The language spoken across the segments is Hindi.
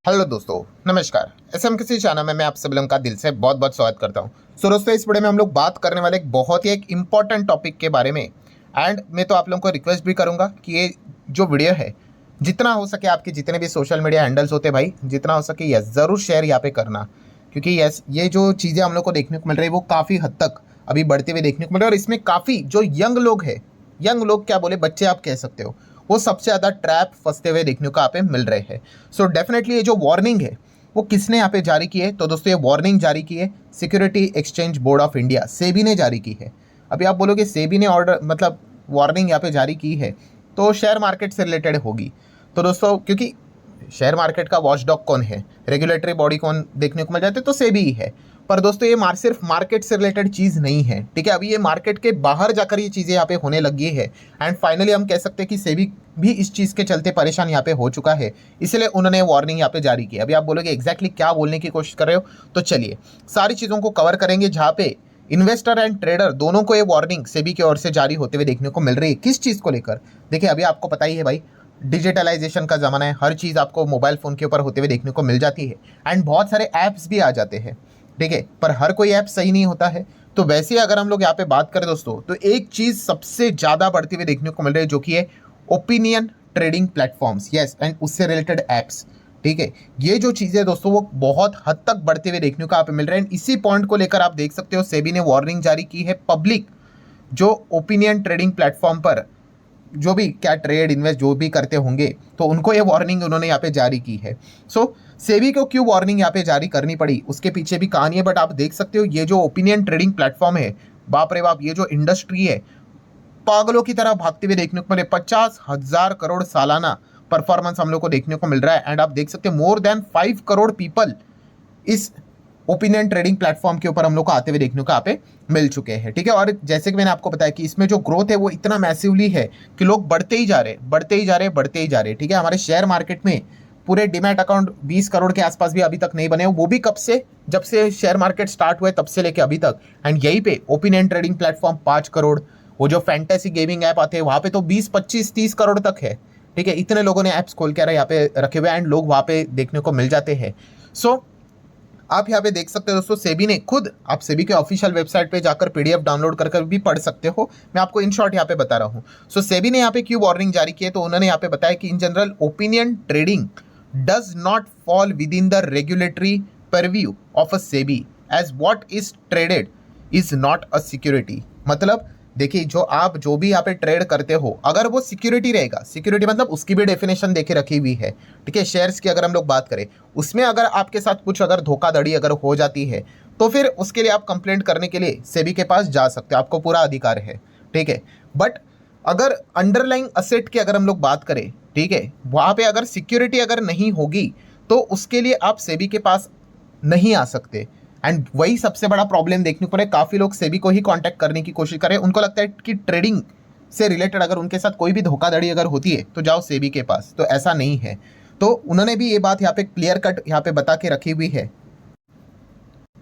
हेलो दोस्तों, नमस्कार। एसएम किसी चैनल में मैं आप सभी लोगों का दिल से बहुत बहुत स्वागत करता हूं। सो दोस्तों, इस वीडियो में हम लोग बात करने वाले एक बहुत ही इम्पॉर्टेंट टॉपिक के बारे में। एंड मैं तो आप लोगों को रिक्वेस्ट भी करूंगा कि ये जो वीडियो है, जितना हो सके आपके जितने भी सोशल मीडिया हैंडल्स होते हैं भाई, जितना हो सके यस ज़रूर शेयर यहाँ पे करना। क्योंकि यस, ये जो चीज़ें हम लोग को देखने को मिल रही है वो काफ़ी हद तक अभी बढ़ते हुए देखने को मिल रहा है। और इसमें काफ़ी जो यंग लोग हैं, यंग लोग क्या बोले, बच्चे आप कह सकते हो, वो सबसे ज़्यादा ट्रैप फंसते हुए देखने को यहाँ पे मिल रहे हैं। सो डेफिनेटली ये जो वार्निंग है वो किसने यहाँ पे जारी की है, तो दोस्तों ये वार्निंग जारी की है security exchange board of India, SEBI ने जारी की है। अभी आप बोलोगे सेबी ने ऑर्डर मतलब वार्निंग यहाँ पे जारी की है तो शेयर मार्केट से रिलेटेड होगी। तो दोस्तों, क्योंकि शेयर मार्केट का वॉचडॉग कौन है, रेगुलेटरी बॉडी कौन देखने को मिल जाते, तो सेबी ही है। पर दोस्तों, ये सिर्फ मार्केट से रिलेटेड चीज़ नहीं है, ठीक है। अभी ये मार्केट के बाहर जाकर ये चीज़ें यहाँ पे होने लगी है। एंड फाइनली हम कह सकते हैं कि सेबी भी इस चीज़ के चलते परेशान यहाँ पे हो चुका है, इसलिए उन्होंने वार्निंग यहाँ पे जारी की। अभी आप बोलोगे एग्जैक्टली क्या बोलने की कोशिश कर रहे हो, तो चलिए सारी चीज़ों को कवर करेंगे, जहाँ पे इन्वेस्टर एंड ट्रेडर दोनों को ये वार्निंग सेबी की ओर से जारी होते हुए देखने को मिल रही है। किस चीज़ को लेकर? देखिए, अभी आपको पता ही है भाई, डिजिटलाइजेशन का ज़माना है, हर चीज़ आपको मोबाइल फ़ोन के ऊपर होते हुए देखने को मिल जाती है। एंड बहुत सारे ऐप्स भी आ जाते हैं, ठीक है, पर हर कोई ऐप सही नहीं होता है। तो वैसे ही अगर हम लोग यहाँ पे बात करें दोस्तों, तो एक चीज़ सबसे ज़्यादा बढ़ती हुई देखने को मिल रही है, जो कि है opinion trading platforms, yes, and उससे रिलेटेड ऐप्स, ठीक है। ये जो चीज़ें दोस्तों वो बहुत हद तक बढ़ते हुए देखने को यहाँ पे मिल रहे हैं। इसी पॉइंट को लेकर आप देख सकते हो सेबी ने वार्निंग जारी की है पब्लिक जो ओपिनियन ट्रेडिंग प्लेटफॉर्म पर जो भी क्या ट्रेड इन्वेस्ट जो भी करते होंगे, तो उनको ये वार्निंग उन्होंने यहाँ पे जारी की है। सो सेबी को क्यों वार्निंग यहाँ पे जारी करनी पड़ी, उसके पीछे भी कहानी है। बट आप देख सकते हो ये जो ओपिनियन ट्रेडिंग प्लेटफॉर्म है, बाप रे बाप, ये जो इंडस्ट्री है पागलों की तरह भागते हुए देखने को मिले। 50,000 करोड़ सालाना परफॉर्मेंस हम लोग को देखने को मिल रहा है। एंड आप देख सकते हो मोर देन 5 करोड़ पीपल इस ओपिनियन ट्रेडिंग प्लेटफॉर्म के ऊपर हम लोग को आते हुए देखने को यहाँ पे मिल चुके हैं, ठीक है। और जैसे कि मैंने आपको बताया कि इसमें जो ग्रोथ है वो इतना मैसिवली है कि लोग बढ़ते ही जा रहे, बढ़ते ही जा रहे, बढ़ते ही जा रहे, ठीक है। हमारे शेयर मार्केट में पूरे डिमैट अकाउंट 20 करोड़ के आसपास भी अभी तक नहीं बने, वो भी कब से, जब से शेयर मार्केट स्टार्ट हुए तब से लेके अभी तक। एंड यहीं पे ओपिनियन ट्रेडिंग प्लेटफॉर्म 5 करोड़, वो जो फैंटेसी गेमिंग ऐप आते हैं वहाँ पे तो 20, 25, 30 करोड़ तक है, ठीक है। इतने लोगों ने ऐप्स खोल के यहाँ पे रखे हुए एंड लोग वहाँ पे देखने को मिल जाते हैं। सो आप यहाँ पे देख सकते हो दोस्तों, सेबी ने खुद, आप सेबी के ऑफिशियल वेबसाइट पे जाकर पीडीएफ डाउनलोड कर भी पढ़ सकते हो, मैं आपको इन शॉर्ट यहाँ पे बता रहा हूँ। सो सेबी ने यहाँ पे क्यों वार्निंग जारी की है, तो उन्होंने यहाँ पे बताया कि in general opinion trading does not fall within the regulatory purview of a SEBI as what is traded is not a security. मतलब देखिए, जो भी यहाँ पे ट्रेड करते हो, अगर वो सिक्योरिटी रहेगा, सिक्योरिटी मतलब उसकी भी डेफिनेशन देके रखी हुई है, ठीक है। शेयर्स की अगर हम लोग बात करें, उसमें अगर आपके साथ कुछ अगर धोखाधड़ी अगर हो जाती है, तो फिर उसके लिए आप कंप्लेंट करने के लिए सेबी के पास जा सकते हो, आपको पूरा अधिकार है, ठीक है। बट अगर अंडरलाइंग असेट की अगर हम लोग बात करें, ठीक है, वहाँ पे अगर सिक्योरिटी अगर नहीं होगी तो उसके लिए आप सेबी के पास नहीं आ सकते। एंड वही सबसे बड़ा प्रॉब्लम देखने को मिला, काफ़ी लोग सेबी को ही कांटेक्ट करने की कोशिश करें, उनको लगता है कि ट्रेडिंग से रिलेटेड अगर उनके साथ कोई भी धोखाधड़ी अगर होती है तो जाओ सेबी के पास, तो ऐसा नहीं है। तो उन्होंने भी ये बात यहाँ पे क्लियर कट यहाँ पे बता के रखी हुई है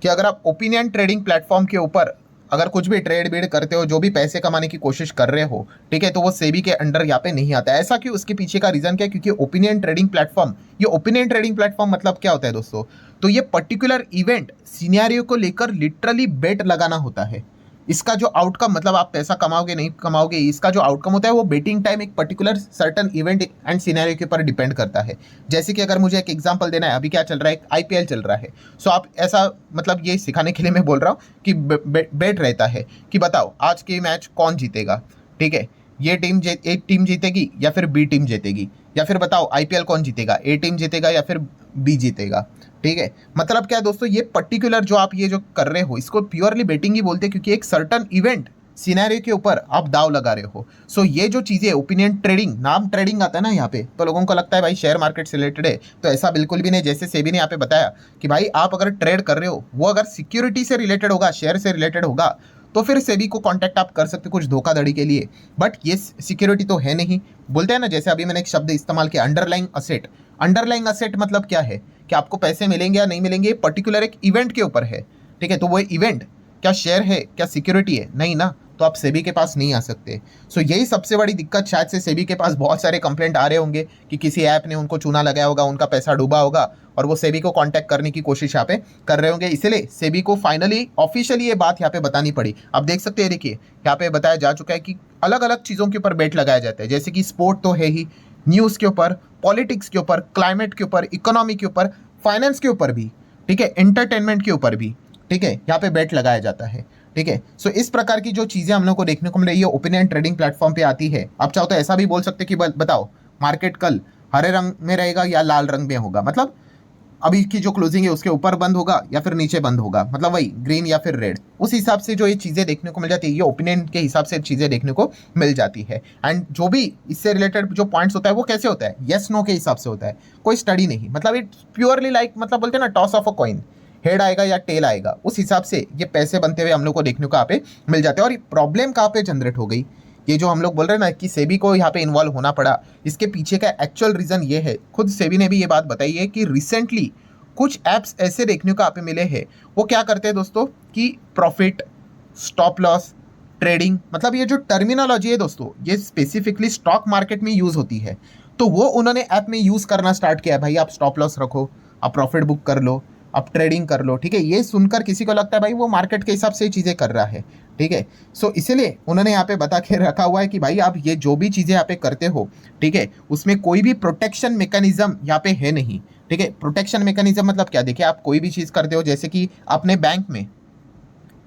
कि अगर आप ओपिनियन ट्रेडिंग प्लेटफॉर्म के ऊपर अगर कुछ भी ट्रेड बीड करते हो, जो भी पैसे कमाने की कोशिश कर रहे हो, ठीक है, तो वो सेबी के अंडर यहाँ पे नहीं आता है। ऐसा क्यों, उसके पीछे का रीजन क्या है? क्योंकि ओपिनियन ट्रेडिंग प्लेटफॉर्म, ये ओपिनियन ट्रेडिंग प्लेटफॉर्म मतलब क्या होता है दोस्तों, तो ये पर्टिकुलर इवेंट सिनेरियो को लेकर लिटरली बेट लगाना होता है। इसका जो आउटकम, मतलब आप पैसा कमाओगे नहीं कमाओगे, इसका जो आउटकम होता है वो बेटिंग टाइम एक particular certain event and scenario के ऊपर डिपेंड करता है। जैसे कि अगर मुझे एक एग्जांपल देना है, अभी क्या चल रहा है, आईपीएल चल रहा है। सो आप ऐसा, मतलब ये सिखाने के लिए मैं बोल रहा हूँ कि बेट रहता है कि बताओ आज के मैच कौन जीतेगा, ठीक है, ये टीम एक टीम जीतेगी या फिर बी टीम जीतेगी, या फिर बताओ आईपीएल कौन जीतेगा, ए टीम जीतेगा या फिर बी जीतेगा, ठीक है। मतलब क्या है दोस्तों, ये पर्टिकुलर जो आप ये जो कर रहे हो इसको प्योरली बेटिंग ही बोलते हैं, क्योंकि एक सर्टन इवेंट सिनेरियो के ऊपर आप दाव लगा रहे हो। सो ये जो चीज़ें ओपिनियन ट्रेडिंग, नाम ट्रेडिंग आता है ना यहाँ पे, तो लोगों को लगता है भाई शेयर मार्केट से रिलेटेड है, तो ऐसा बिल्कुल भी नहीं। जैसे सेबी ने यहाँ पे बताया कि भाई आप अगर ट्रेड कर रहे हो वो अगर सिक्योरिटी से रिलेटेड होगा, शेयर से रिलेटेड होगा, तो फिर सेबी को कांटेक्ट आप कर सकते हो कुछ धोखाधड़ी के लिए। बट ये सिक्योरिटी तो है नहीं, बोलते हैं ना, जैसे अभी मैंने एक शब्द इस्तेमाल किया, अंडरलाइंग असेट। अंडरलाइंग असेट मतलब क्या है कि आपको पैसे मिलेंगे या नहीं मिलेंगे पर्टिकुलर एक इवेंट के ऊपर है, ठीक है। तो वो इवेंट क्या शेयर है, क्या सिक्योरिटी है? नहीं ना, तो आप सेबी के पास नहीं आ सकते। सो यही सबसे बड़ी दिक्कत, शायद से सेबी के पास बहुत सारे कंप्लेंट आ रहे होंगे कि किसी ऐप ने उनको चूना लगाया होगा, उनका पैसा डूबा होगा और वो सेबी को कांटेक्ट करने की कोशिश यहाँ पे कर रहे होंगे। इसीलिए सेबी को फाइनली ऑफिशियली ये बात यहाँ पे बतानी पड़ी। आप देख सकते हैं, देखिए यहाँ पे बताया जा चुका है कि अलग अलग चीज़ों के ऊपर बेट लगाया जाता है, जैसे कि स्पोर्ट तो है ही, न्यूज़ के ऊपर, पॉलिटिक्स के ऊपर, क्लाइमेट के ऊपर, इकोनॉमी के ऊपर, फाइनेंस के ऊपर भी, ठीक है, एंटरटेनमेंट के ऊपर भी, ठीक है, यहाँ पे बेट लगाया जाता है। ठीक है, सो इस प्रकार की जो चीज़ें हम लोग को देखने को मिल रही है ओपिनियन ट्रेडिंग प्लेटफॉर्म पे आती है। आप चाहो तो ऐसा भी बोल सकते कि बताओ मार्केट कल हरे रंग में रहेगा या लाल रंग में होगा, मतलब अभी की जो क्लोजिंग है उसके ऊपर बंद होगा या फिर नीचे बंद होगा, मतलब वही ग्रीन या फिर रेड, उस हिसाब से जो ये चीज़ें देखने को मिल जाती है, ये ओपिनियन के हिसाब से चीज़ें देखने को मिल जाती है। एंड जो भी इससे रिलेटेड जो पॉइंट्स होता है वो कैसे होता है, येस नो के हिसाब से होता है, कोई स्टडी नहीं, मतलब इट प्योरली लाइक, मतलब बोलते हैं ना toss of a coin, head आएगा या टेल आएगा, उस हिसाब से ये पैसे बनते हुए हम लोग को देखने को यहाँ पे मिल जाते हैं। और प्रॉब्लम कहाँ पे जनरेट हो गई, ये जो हम लोग बोल रहे हैं ना कि सेबी को यहाँ पे इन्वॉल्व होना पड़ा, इसके पीछे का एक्चुअल रीज़न ये है, खुद सेबी ने भी ये बात बताई है कि रिसेंटली कुछ ऐप्स ऐसे देखने को यहाँ पे मिले हैं, वो क्या करते हैं दोस्तों कि प्रॉफिट, स्टॉप लॉस, ट्रेडिंग, मतलब ये जो टर्मिनोलॉजी है दोस्तों, ये स्पेसिफिकली स्टॉक मार्केट में यूज़ होती है, तो वो उन्होंने ऐप में यूज़ करना स्टार्ट किया। भाई आप स्टॉप लॉस रखो, आप प्रॉफिट बुक कर लो, आप ट्रेडिंग कर लो, ठीक है। ये सुनकर किसी को लगता है भाई वो मार्केट के हिसाब से चीज़ें कर रहा है, ठीक है। सो इसीलिए उन्होंने यहाँ पे बता के रखा हुआ है कि भाई आप ये जो भी चीज़ें यहाँ पे करते हो, ठीक है, उसमें कोई भी प्रोटेक्शन मैकेनिज्म यहाँ पे है नहीं, ठीक है। प्रोटेक्शन मैकेनिज्म मतलब क्या, देखिए आप कोई भी चीज़ करते हो, जैसे कि आपने बैंक में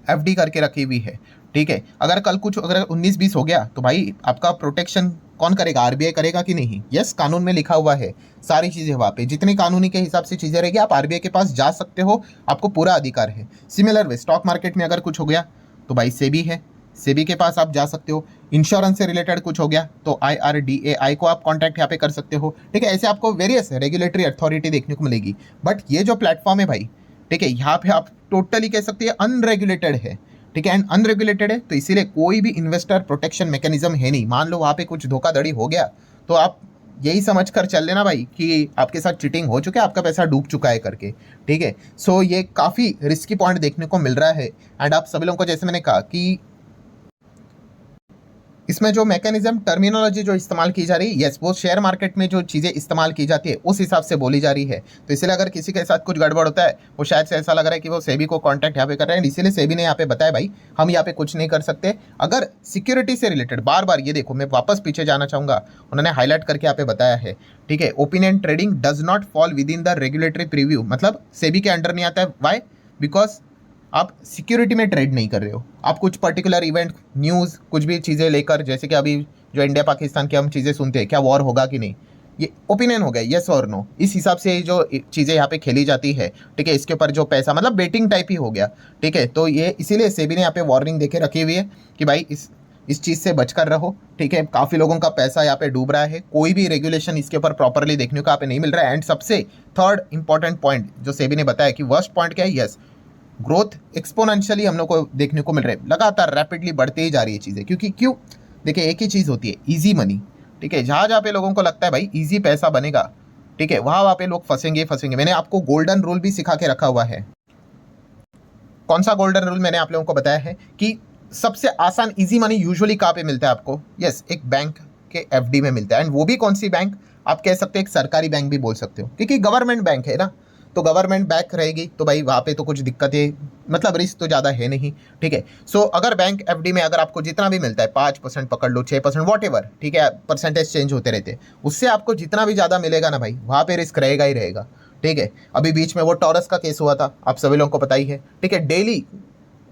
एफडी करके रखी हुई है, ठीक है, अगर कल कुछ अगर 19-20 हो गया तो भाई आपका प्रोटेक्शन कौन करेगा, आरबीआई करेगा कि नहीं। यस, कानून में लिखा हुआ है सारी चीज़ें, वहाँ पे जितनी कानूनी के हिसाब से चीज़ें रहेगी आप आरबीआई के पास जा सकते हो, आपको पूरा अधिकार है। सिमिलर वे स्टॉक मार्केट में अगर कुछ हो गया तो भाई सेबी है, सेबी के पास आप जा सकते हो। इंश्योरेंस से रिलेटेड कुछ हो गया तो IRDAI को आप कॉन्टैक्ट यहाँ पे कर सकते हो, ठीक है। ऐसे आपको वेरियस रेगुलेटरी अथॉरिटी देखने को मिलेगी। बट ये जो प्लेटफॉर्म है भाई, ठीक है, यहाँ पे आप टोटली कह सकते हैं अनरेगुलेटेड है, ठीक है, एंड अनरेगुलेटेड है, तो इसीलिए कोई भी इन्वेस्टर प्रोटेक्शन मैकेनिज्म है नहीं। मान लो वहाँ पे कुछ धोखाधड़ी हो गया तो आप यही समझ कर चल लेना भाई कि आपके साथ चीटिंग हो चुका है, आपका पैसा डूब चुका है करके, ठीक है। सो ये काफ़ी रिस्की पॉइंट देखने को मिल रहा है। एंड आप सभी लोगों को, जैसे मैंने कहा कि इसमें जो मैकेनिज्म टर्मिनोलॉजी जो इस्तेमाल की जा रही है, यस, वो शेयर मार्केट में जो चीज़ें इस्तेमाल की जाती है उस हिसाब से बोली जा रही है। तो इसलिए अगर किसी के साथ कुछ गड़बड़ होता है, वो शायद से ऐसा लग रहा है कि वो सेबी को कांटेक्ट यहाँ पे कर रहे हैं, इसीलिए सेबी ने यहाँ पे बताया भाई हम यहाँ पे कुछ नहीं कर सकते। अगर सिक्योरिटी से रिलेटेड बार बार, ये देखो मैं वापस पीछे जाना चाहूँगा, उन्होंने हाईलाइट करके यहाँ पे बताया है, ठीक है, opinion trading does not fall within the regulatory preview, मतलब सेबी के अंडर नहीं आता है। वाई? बिकॉज आप सिक्योरिटी में ट्रेड नहीं कर रहे हो, आप कुछ पर्टिकुलर इवेंट, न्यूज़, कुछ भी चीज़ें लेकर, जैसे कि अभी जो इंडिया पाकिस्तान की हम चीज़ें सुनते हैं, क्या वॉर होगा कि नहीं, ये ओपिनियन हो गया, येस और नो, इस हिसाब से जो चीज़ें यहाँ पे खेली जाती है, ठीक है, इसके ऊपर जो पैसा, मतलब बेटिंग टाइप ही हो गया, ठीक है। तो ये इसीलिए सेबी ने यहाँ पे वार्निंग देके रखी हुई है कि भाई इस चीज़ से बचकर रहो, ठीक है। काफ़ी लोगों का पैसा यहाँ पे डूब रहा है, कोई भी रेगुलेशन इसके ऊपर प्रॉपरली देखने को यहाँ पे नहीं मिल रहा है। एंड सबसे थर्ड इंपॉर्टेंट पॉइंट जो सेबी ने बताया कि वर्स्ट पॉइंट क्या है, यस, ग्रोथ एक्सपोनेंशियली हम लोग को देखने को मिल रहा है, लगातार रैपिडली बढ़ते ही जा रही है चीज़ें। क्योंकि क्यों, देखिए एक ही चीज़ होती है, इजी मनी, ठीक है। जहाँ जहाँ पे लोगों को लगता है भाई इजी पैसा बनेगा, ठीक है, वहाँ पे लोग फंसेंगे। मैंने आपको गोल्डन रूल भी सिखा के रखा हुआ है। कौन सा गोल्डन रूल मैंने आप लोगों को बताया है कि सबसे आसान इजी मनी यूजुअली कहाँ पे मिलता है आपको, यस, एक बैंक के एफडी में मिलता है। एंड वो भी कौन सी बैंक, आप कह सकते हैं एक सरकारी बैंक भी बोल सकते हो, क्योंकि गवर्नमेंट बैंक है ना, तो गवर्नमेंट बैंक रहेगी तो भाई वहाँ पे तो कुछ दिक्कतें, मतलब रिस्क तो ज़्यादा है नहीं, ठीक है। सो अगर बैंक एफडी में अगर आपको जितना भी मिलता है 5% पकड़ लो, 6%, वॉट एवर, ठीक है, परसेंटेज चेंज होते रहते हैं, उससे आपको जितना भी ज़्यादा मिलेगा ना भाई, वहाँ पे रिस्क रहेगा ही रहेगा, ठीक है। अभी बीच में वो टॉरस का केस हुआ था, आप सभी लोगों को पता ही है, ठीक है। डेली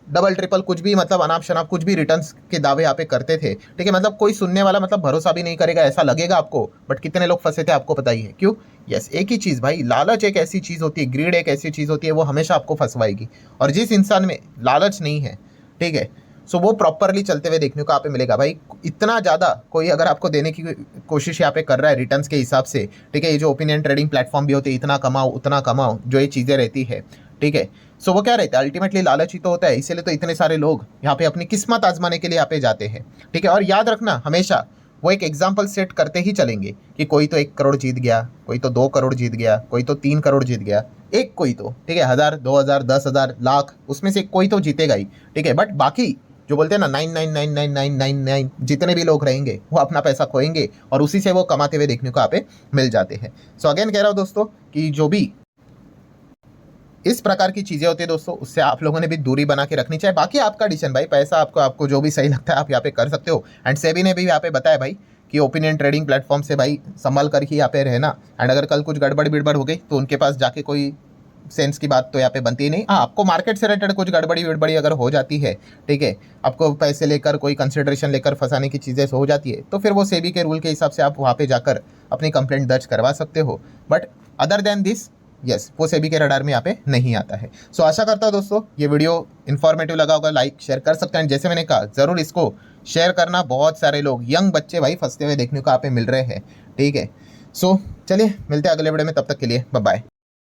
डबल ट्रिपल कुछ भी, मतलब अनाप शनाप कुछ भी रिटर्न्स के दावे यहाँ पे करते थे, ठीक है। मतलब कोई सुनने वाला मतलब भरोसा भी नहीं करेगा, ऐसा लगेगा आपको, बट कितने लोग फंसे थे आपको पता ही है। क्यों? यस, एक ही चीज़ भाई, लालच एक ऐसी चीज़ होती है, ग्रीड एक ऐसी चीज़ होती है, वो हमेशा आपको फंसवाएगी। और जिस इंसान में लालच नहीं है, ठीक है, सो वो प्रॉपरली चलते हुए देखने को यहाँ पे मिलेगा भाई। इतना ज़्यादा कोई अगर आपको देने की कोशिश यहाँ पे कर रहा है रिटर्न्स के हिसाब से, ठीक है, ये जो ओपिनियन ट्रेडिंग प्लेटफॉर्म भी होते हैं, इतना कमाओ उतना कमाओ, जो ये चीज़ें रहती है, ठीक है। सो वो क्या रहता है, अल्टीमेटली लालच ही तो होता है, इसीलिए तो इतने सारे लोग यहाँ पे अपनी किस्मत आजमाने के लिए यहाँ पे जाते हैं, ठीक है। और याद रखना हमेशा वो एक एग्जाम्पल सेट करते ही चलेंगे कि कोई तो 1 करोड़ जीत गया, कोई तो 2 करोड़ जीत गया, कोई तो 3 करोड़ जीत गया, कोई तो, ठीक है, 1000, 2000, 10,000, लाख, उसमें से कोई तो जीतेगा ही, ठीक है। बट बाकी जो बोलते हैं ना 99999999 जितने भी लोग रहेंगे वो अपना पैसा खोएंगे और उसी से वो कमाते हुए देखने को यहाँ पे मिल जाते हैं। सो अगेन कह रहा हूँ दोस्तों कि जो भी इस प्रकार की चीज़ें होती है दोस्तों, उससे आप लोगों ने भी दूरी बना के रखनी चाहिए। बाकी आपका डिसीजन भाई, पैसा आपको जो भी सही लगता है आप यहाँ पे कर सकते हो। एंड सेबी ने भी यहाँ पे बताया भाई कि ओपिनियन ट्रेडिंग प्लेटफॉर्म से भाई संभाल कर ही यहाँ पे रहना। एंड अगर कल कुछ गड़बड़ बिड़बड़ हो गई तो उनके पास जाके कोई सेंस की बात तो यहाँ पे बनती ही नहीं। हाँ, आपको मार्केट से रिलेटेड कुछ गड़बड़ी विड़बड़ी अगर हो जाती है, ठीक है, आपको पैसे लेकर कोई कंसिडरेशन लेकर फंसाने की चीज़ें हो जाती है, तो फिर वो सेबी के रूल के हिसाब से आप वहाँ पे जाकर अपनी कंप्लेंट दर्ज करवा सकते हो। But other than this yes, वो सेबी के रडार में यहाँ पे नहीं आता है। सो आशा करता हूँ दोस्तों ये वीडियो इन्फॉर्मेटिव लगा होगा, लाइक शेयर कर सकते हैं। जैसे मैंने कहा ज़रूर इसको शेयर करना, बहुत सारे लोग यंग बच्चे भाई फंसते हुए देखने को यहाँ पे मिल रहे हैं, ठीक है। सो चलिए मिलते हैं अगले वीडियो में, तब तक के लिए बाय बाय।